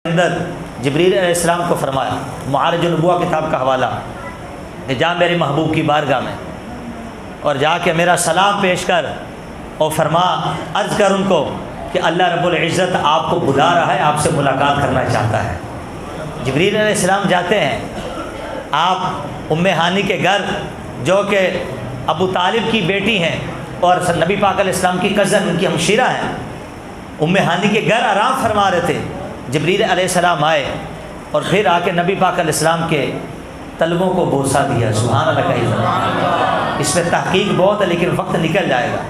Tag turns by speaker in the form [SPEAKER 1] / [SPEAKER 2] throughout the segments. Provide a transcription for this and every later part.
[SPEAKER 1] اندر جبریل علیہ السلام کو فرمایا، معارج النبوہ کتاب کا حوالہ، کہ جا میرے محبوب کی بارگاہ میں اور جا کے میرا سلام پیش کر اور فرما عرض کر ان کو کہ اللہ رب العزت آپ کو بلا رہا ہے، آپ سے ملاقات کرنا چاہتا ہے۔ جبریل علیہ السلام جاتے ہیں آپ ام ہانی کے گھر، جو کہ ابو طالب کی بیٹی ہیں اور نبی پاک علیہ السلام کی کزن، ان کی ہمشیرہ ہیں۔ ام ہانی کے گھر آرام فرما رہے تھے، جبریل علیہ السلام آئے اور پھر آ کے نبی پاک علیہ السلام کے طلبوں کو بوسہ دیا۔ سبحان اللہ کہیے، اس میں تحقیق بہت ہے لیکن وقت نکل جائے گا۔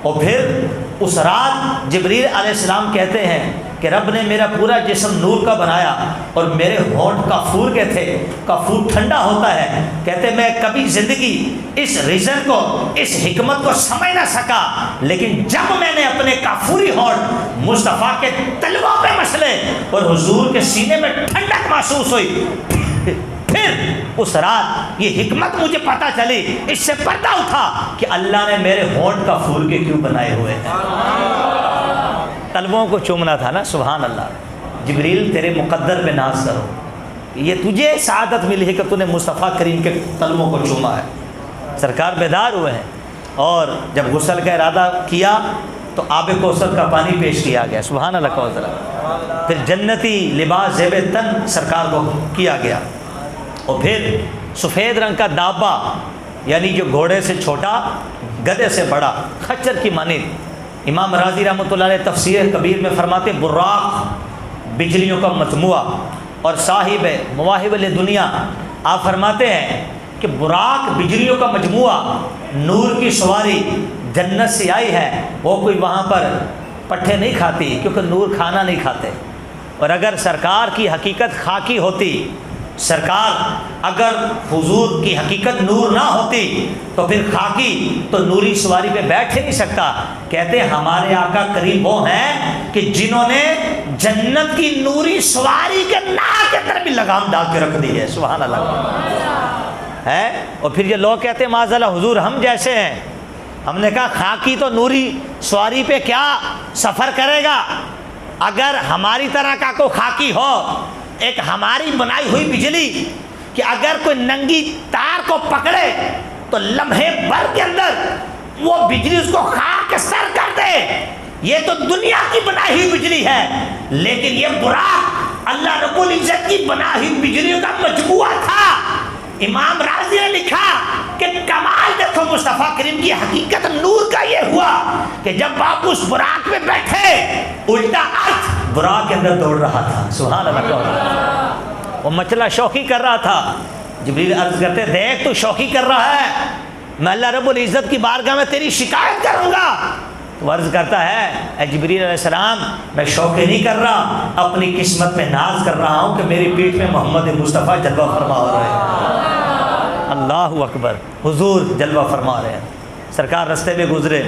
[SPEAKER 1] اور پھر اس رات جبریل علیہ السلام کہتے ہیں کہ رب نے میرا پورا جسم نور کا بنایا اور میرے ہونٹ کافور کے تھے، کافور ٹھنڈا ہوتا ہے، کہتے میں کبھی زندگی اس ریزن کو، اس حکمت کو سمجھ نہ سکا، لیکن جب میں نے اپنے کافوری ہونٹ مصطفیٰ کے تلووں پہ مسلے اور حضور کے سینے میں ٹھنڈک محسوس ہوئی، پھر اس رات یہ حکمت مجھے پتہ چلی، اس سے پردہ اٹھا کہ اللہ نے میرے ہونٹ کا پھول کے کیوں بنائے ہوئے ہیں۔ طلبوں کو چومنا تھا نا، سبحان اللہ۔ جبریل تیرے مقدر پہ ناز کرو، یہ تجھے سعادت ملی ہے کہ تو نے مصطفیٰ کریم کے طلبوں کو چوما ہے۔ سرکار بیدار ہوئے ہیں اور جب غسل کا ارادہ کیا تو آب کوثر کا پانی پیش کیا گیا، سبحان اللہ کوثر، پھر جنتی لباس زیب تن سرکار کو کیا گیا، اور پھر سفید رنگ کا دابا، یعنی جو گھوڑے سے چھوٹا گدھے سے بڑا، خچر کی مانند۔ امام راضی رحمۃ اللہ علیہ تفسیر کبیر میں فرماتے براق بجلیوں کا مجموعہ اور صاحب مواہب دنیا، آپ فرماتے ہیں کہ براق بجلیوں کا مجموعہ، نور کی سواری جنت سے آئی ہے، وہ کوئی وہاں پر پٹھے نہیں کھاتی کیونکہ نور کھانا نہیں کھاتے۔ اور اگر سرکار کی حقیقت خاکی ہوتی، سرکار اگر حضور کی حقیقت نور نہ ہوتی تو پھر خاکی تو نوری سواری پہ بیٹھ ہی نہیں سکتا۔ کہتے ہیں ہمارے آقا کریم وہ ہیں کہ جنہوں نے جنت کی نوری سواری کے ناک کے اندر بھی لگام ڈال کے رکھ دی ہے، سبحان اللہ ہے۔ اور پھر یہ لوگ کہتے ہیں معاذ اللہ حضور ہم جیسے ہیں، ہم نے کہا خاکی تو نوری سواری پہ کیا سفر کرے گا؟ اگر ہماری طرح کا کوئی خاکی ہو، ایک ہماری بنائی ہوئی بجلی کہ اگر کوئی ننگی تار کو پکڑے تو لمحے بھر کے اندر وہ بجلی اس کو خاک کے سر کر دے، یہ تو دنیا کی بنائی ہوئی بجلی ہے، لیکن یہ براق اللہ رب العزت کی بنائی ہوئی بجلیوں کا مجموعہ تھا۔ امام راضی نے لکھا کہ کمال دیکھو مصطفیٰ کریم کی حقیقت نور کا یہ ہوا کہ جب آپ اس براق پہ بیٹھے، الٹا ارتھ براق کے اندر دوڑ رہا تھا، سبحان اللہ، وہ مچلا شوخی کر رہا تھا۔ جبریل عرض کرتے دیکھ تو شوخی کر رہا ہے، میں اللہ رب العزت کی بارگاہ میں تیری شکایت کروں گا۔ تو عرض کرتا ہے اے جبریل علیہ السلام میں شوخی نہیں کر رہا، اپنی قسمت میں ناز کر رہا ہوں کہ میری پیٹھ میں محمد مصطفیٰ جلوہ فرما ہو رہے ہیں۔ اللہ اکبر، حضور جلوہ فرما رہے ہیں۔ سرکار رستے میں گزرے،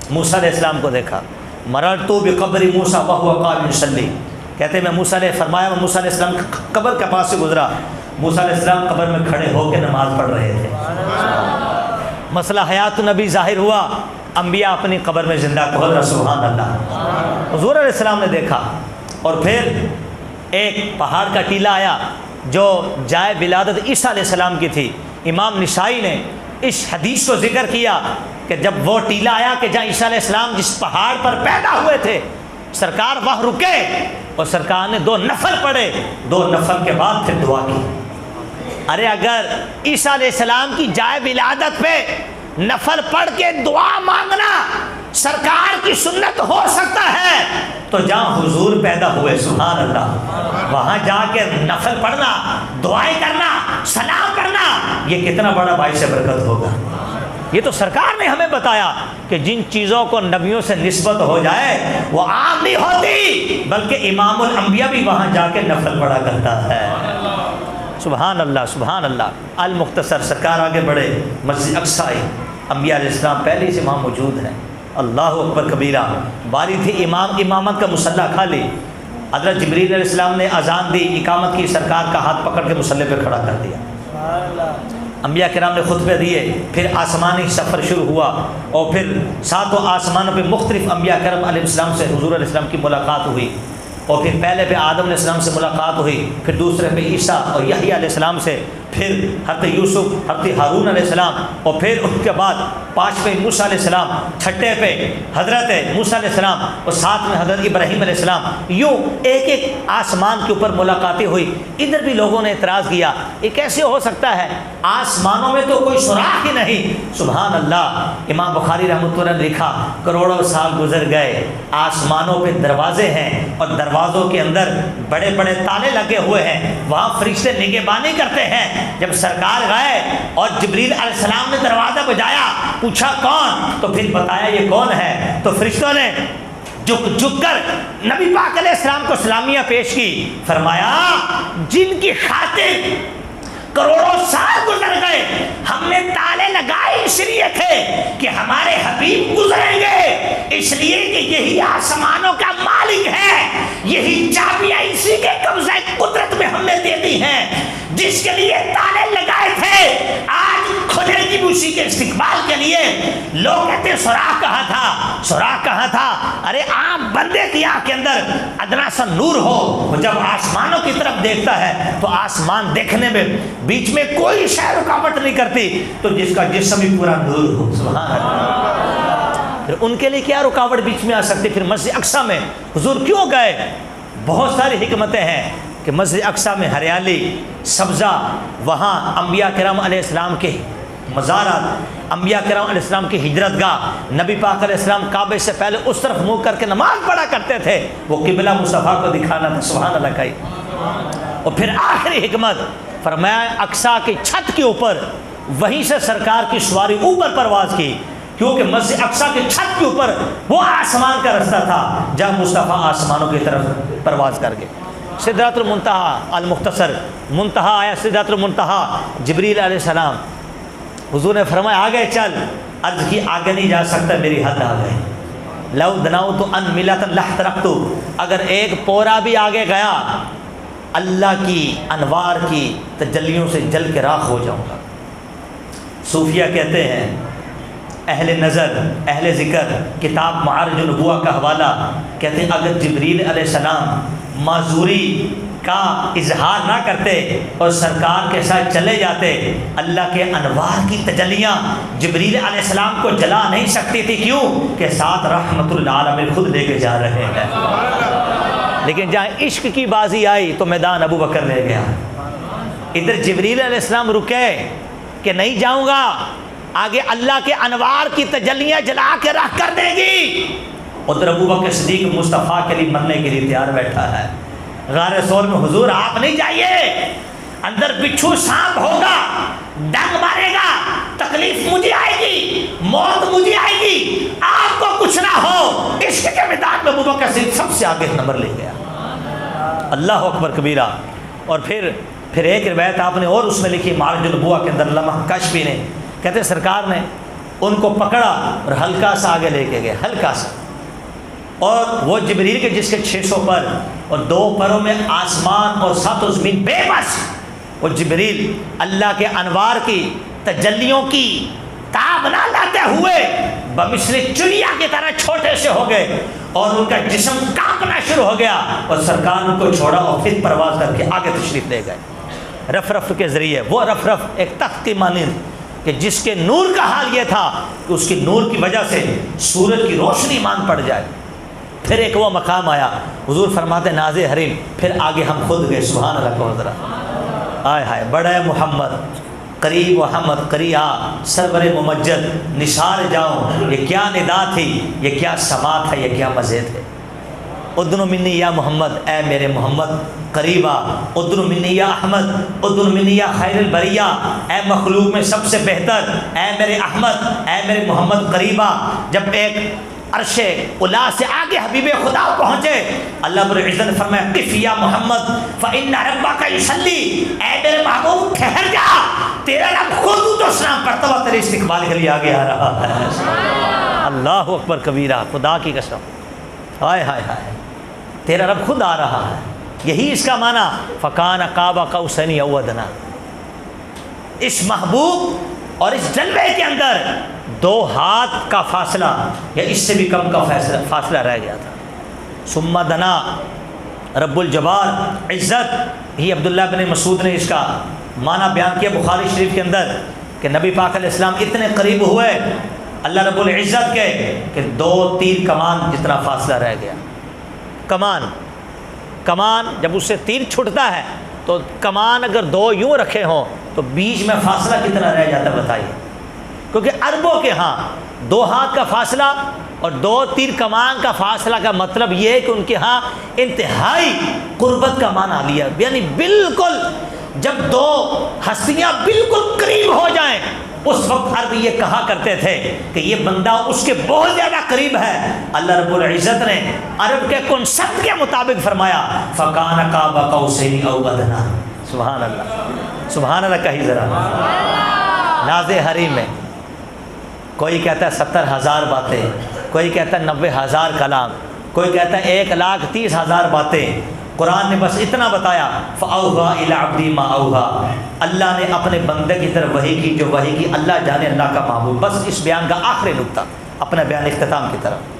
[SPEAKER 1] موسیٰ علیہ السلام کو دیکھا، مررتو بقبر موسیٰ وہو قائم یصلی، کہتے میں موسیٰ نے فرمایا، میں موسیٰ علیہ السلام قبر کے پاس سے گزرا، موسیٰ علیہ السلام قبر میں کھڑے ہو کے نماز پڑھ رہے تھے۔ مسئلہ حیات نبی ظاہر ہوا، انبیاء اپنی قبر میں زندہ کو، سبحان اللہ۔ حضور علیہ السلام نے دیکھا، اور پھر ایک پہاڑ کا ٹیلہ آیا جو جائے ولادت عیسیٰ علیہ السلام کی تھی۔ امام نسائی نے اس حدیث کو ذکر کیا کہ جب وہ ٹیلہ آیا کہ جہاں عیسیٰ علیہ السلام جس پہاڑ پر پیدا ہوئے تھے، سرکار وہاں رکے اور سرکار نے 2 نفل پڑھے، 2 نفل کے بعد پھر دعا کی۔ ارے اگر عیسیٰ علیہ السلام کی جائے ولادت پہ نفل پڑھ کے دعا مانگنا سرکار کی سنت ہو سکتا ہے تو جہاں حضور پیدا ہوئے، سبحان اللہ، وہاں جا کے نفل پڑھنا، دعائیں کرنا، سلام کرنا، یہ کتنا بڑا باعث برکت ہوگا۔ یہ تو سرکار نے ہمیں بتایا کہ جن چیزوں کو نبیوں سے نسبت ہو جائے وہ عام نہیں ہوتی، بلکہ امام الانبیاء بھی وہاں جا کے نفل پڑھا کرتا ہے۔ سبحان اللہ، سبحان اللہ۔ المختصر سرکار آگے بڑھے، مسجد اقصیٰ، انبیاء علیہ السلام پہلے سے وہاں موجود ہیں۔ اللہ اکبر کبیرہ، باری تھی امامت کا مصلی خالی، حضرت جبریل علیہ السلام نے اذان دی، اقامت کی، سرکار کا ہاتھ پکڑ کے مصلی پہ کھڑا کر دیا۔ انبیاء کرام نے خطبے دیے، پھر آسمانی سفر شروع ہوا، اور پھر 7 آسمانوں پہ مختلف انبیاء کرام علیہ السلام سے حضور علیہ السلام کی ملاقات ہوئی۔ اور پھر پہلے پہ آدم علیہ السلام سے ملاقات ہوئی، پھر دوسرے پہ عیسیٰ اور یحییٰ علیہ السلام سے، پھر حضرت یوسف، حضرت ہارون علیہ السلام، اور پھر اس کے بعد پانچویں موسیٰ علیہ السلام، چھٹے پہ حضرت موسیٰ علیہ السلام، اور ساتھ میں حضرت ابراہیم علیہ السلام. یوں ایک ایک آسمان کے اوپر ملاقاتیں ہوئی. ادھر بھی لوگوں نے اعتراض کیا یہ کیسے ہو سکتا ہے، آسمانوں میں تو کوئی سوراخ ہی نہیں. سبحان اللہ. امام بخاری رحمۃ اللہ نے لکھا کروڑوں سال گزر گئے، آسمانوں پہ دروازے ہیں اور دروازوں کے اندر بڑے بڑے تالے لگے ہوئے ہیں، وہاں فرشتے نگہبانی کرتے ہیں. جب سرکار گئے اور جبریل علیہ السلام نے دروازہ بجایا، پوچھا کون، تو پھر بتایا یہ کون ہے، تو فرشتوں نے جھک کر نبی پاک علیہ السلام کو سلامیاں پیش کی. فرمایا جن کی خاطر کروڑوں سال گزر گئے، ہم نے تالے لگائے اس لیے تھے کہ ہمارے حبیب گزریں گے، اس لیے کہ یہی آسمانوں کا مالک ہے، یہی چابیاں اسی کے قبضہ قدرت میں ہم نے دے دی ہیں. جس کے لیے تالے لگائے تھے آج کھلے گی اسی کے استقبال کے لیے. لوگ کہتے ہیں سوراخ کہاں تھا، سوراخ کہاں تھا؟ ارے عام بندے کی آنکھ کے اندر ادنا سا نور ہو، وہ جب آسمانوں کی طرف دیکھتا ہے تو آسمان دیکھنے میں بیچ میں کوئی شے رکاوٹ نہیں کرتی، تو جس کا جسم ہی پورا نور ہو. سبحان اللہ. پھر ان کے لیے کیا رکاوٹ بیچ میں آ سکتی؟ پھر مسجد اقصیٰ میں حضور کیوں گئے؟ بہت ساری حکمتیں ہیں کہ مسجد اقصیٰ میں ہریالی، سبزہ، وہاں انبیاء کرام علیہ السلام کے مزارات، انبیاء کرام علیہ السلام کی ہجرت گاہ، نبی پاک علیہ السلام کعبے سے پہلے اس طرف منہ کر کے نماز پڑھا کرتے تھے، وہ قبلہ مصطفیٰ کو دکھانا تھا. سبحان اللہ کا. اور پھر آخری حکمت فرمایا اقصیٰ کی چھت کے اوپر، وہیں سے سرکار کی سواری اوپر پرواز کی، کیونکہ مسجد اقصیٰ کی چھت کے اوپر وہ آسمان کا رستہ تھا جہاں مصطفیٰ آسمانوں کی طرف پرواز کر گئے. سدرۃ المنتہا، المختصر منتہا آیا سدرۃ المنتہا، جبریل علیہ السلام. حضور نے فرمایا آگے چل، عرض کی آگے نہیں جا سکتا، میری حد آ گئی. لو دنوت ان ملت لحترقت، اگر ایک پورا بھی آگے گیا اللہ کی انوار کی تجلیوں سے جل کے راکھ ہو جاؤں گا. صوفیہ کہتے ہیں، اہل نظر، اہل ذکر، کتاب معارج النبوہ کا حوالہ، کہتے ہیں اگر جبریل علیہ السلام معذوری کا اظہار نہ کرتے اور سرکار کے ساتھ چلے جاتے، اللہ کے انوار کی تجلیاں جبریل علیہ السلام کو جلا نہیں سکتی تھی. کیوں کہ ساتھ رحمت للعالمین خود لے کے جا رہے ہیں. لیکن جہاں عشق کی بازی آئی تو میدان ابو بکر لے گیا. ادھر جبریل علیہ السلام رکے کہ نہیں جاؤں گا، آگے اللہ کے انوار کی تجلیاں جلا کے رکھ کر دے گی. ادھر ابو بکر صدیق مصطفیٰ کے لیے مرنے کے لیے تیار بیٹھا ہے. غار ثور میں حضور آپ نہیں جائیے، اندر بچھو سانپ ہوگا، ڈنگ مارے گا، تکلیف مجھے آئے گی، موت مجھے آئے گی، آپ کو کچھ نہ ہو. عشق کے میدان میں ابو بکر صدیق سب سے آگے نمبر لے گیا. اللہ اکبر کبیرہ. اور پھر ایک روایت آپ نے اور اس میں لکھی معارج النبوہ کے اندر، علامہ کشفی نے کہتے سرکار نے ان کو پکڑا اور ہلکا سا آگے لے کے گئے، ہلکا سا. اور وہ جبریل کے جس کے 600 پر اور 2 پروں میں آسمان اور 7 زمین بے بس، وہ جبریل اللہ کے انوار کی تجلیوں کی تاب نہ لاتے ہوئے بمثل چڑیا کی طرح چھوٹے سے ہو گئے اور ان کا جسم کانپنا شروع ہو گیا، اور سرکار ان کو چھوڑا اور پھر پرواز کر کے آگے تشریف لے گئے. رف رف کے ذریعے، وہ رف رف ایک تخت کی مانند کہ جس کے نور کا حال یہ تھا کہ اس کی نور کی وجہ سے سورج کی روشنی مان پڑ جائے. پھر ایک وہ مقام آیا، حضور فرماتے ناز حریم، پھر آگے ہم خود گئے. سبحان اللہ کو ذرا آئے ہائے، بڑے محمد قریب محمد قریآ سرور ممجد نثار جاؤں. یہ کیا ندا تھی، یہ کیا سماعت ہے، یہ کیا مزے تھے. ادن منی یا محمد، اے میرے محمد قریبا. ادن منی یا احمد، ادن منی یا خیر البریہ، اے مخلوق میں سب سے بہتر، اے میرے احمد، اے میرے محمد قریبا. جب ایک عرش الا سے آگے حبیب خدا پہنچے، اللہ رب العزت نے فرمایا قف یا محمد فإن ربک یصلی، اے میرے محبوب ٹھہر جا، تیرا رب خود تو سلام پڑھتا ہوا تیرے استقبال کے لیے آگے آ رہا ہے. اللہ اکبر کبیرہ، خدا کی قسم، ہائے ہائے ہائے، تیرا رب خود آ رہا ہے. یہی اس کا معنی فکان قاب قوسین او ادنی. اس محبوب اور اس جلوے کے اندر 2 ہاتھ کا فاصلہ یا اس سے بھی کم کا فاصلہ رہ گیا تھا. ثم دنا، رب الجبار عزت ہی عبداللہ بن مسعود نے اس کا معنی بیان کیا بخاری شریف کے اندر کہ نبی پاک علیہ السلام اتنے قریب ہوئے اللہ رب العزت کے کہ 2 تیر کمان جتنا فاصلہ رہ گیا. کمان جب اس سے تیر چھٹتا ہے تو کمان اگر 2 یوں رکھے ہوں تو بیچ میں فاصلہ کتنا رہ جاتا ہے بتائیے. کیونکہ عربوں کے ہاں 2 ہاتھ کا فاصلہ اور 2 تیر کمان کا فاصلہ کا مطلب یہ ہے کہ ان کے ہاں انتہائی قربت کا معنی لیا. یعنی بالکل جب 2 ہستیاں بالکل قریب ہو جائیں اس وقت عرب یہ کہا کرتے تھے کہ یہ بندہ اس کے بہت زیادہ قریب ہے. اللہ رب العزت نے عرب کے کنسپٹ کے مطابق فرمایا فَكَانَ قَابَ قَوْسَيْنِ أَوْ أَدْنَىٰ. سبحان اللہ, سبحان اللہ کہی ذرا. ناز حریم میں کوئی کہتا ہے 70,000 باتیں, کوئی کہتا ہے 90,000 کلام, کوئی کہتا ہے 1,30,000 باتیں. قرآن نے بس اتنا بتایا فَأَوْحَىٰ إِلَىٰ عَبْدِي مَا أَوْحَىٰ. اللہ نے اپنے بندے کی طرف وحی کی جو وحی کی, اللہ جانے اللہ کا معبود. بس اس بیان کا آخری نقطہ, اپنا بیان اختتام کی طرف.